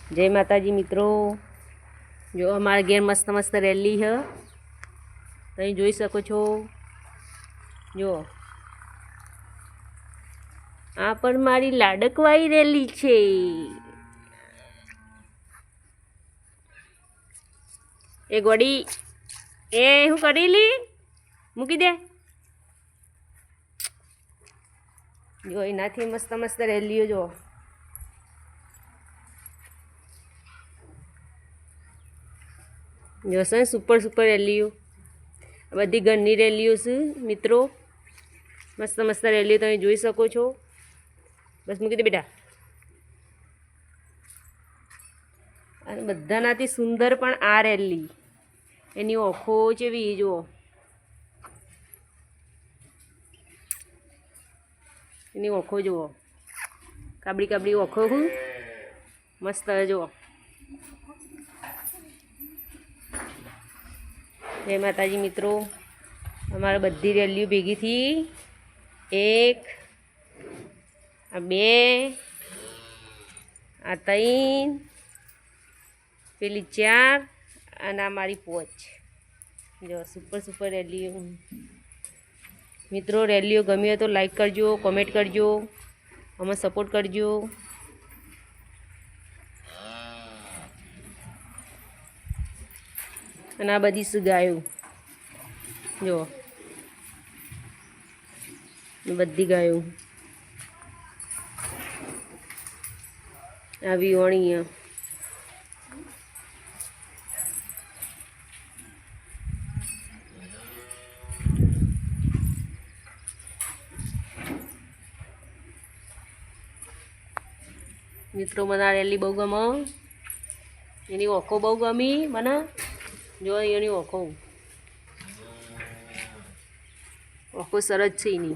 जय माताजी मित्रों। जो अमारे घेर मस्त मस्त रेली है तई जोई सको छो। जो आ पर मारी लाडकवाई रेली छे। ए गोड़ी ए हूँ करेली मूकी दे। जो एनाथी मस्त मस्त रेलियो जो जो सर सुपर सुपर रेलियो बधी घरनी रेलियो से मित्रों। मस्त मस्त रेलियो तो जोई सको छो। बस मूकी दे बेटा। अने बधानाथी सुंदर पण आ रेली एनी ओखो जेवी जो एनी ओखो जो काबड़ी काबड़ी ओखो हूँ मस्त जो। जय माताजी मित्रों। अमारे बधी रेलियो भेगी थी एक आ बे आ तीन पेली चार अने आ मारी पोच। जो सुपर सुपर रेलियो मित्रों। रेलियो गमी हो तो लाइक करजो, कमेंट करजो, अमे सपोर्ट करजो। अने आ बधी गायो जो बधी गायो आ विहोणी है। मित्रों मना रेली बहु गम एनी ओखो बहु गमी मना। जो एनी ओखो ओखो सरस छे एनी।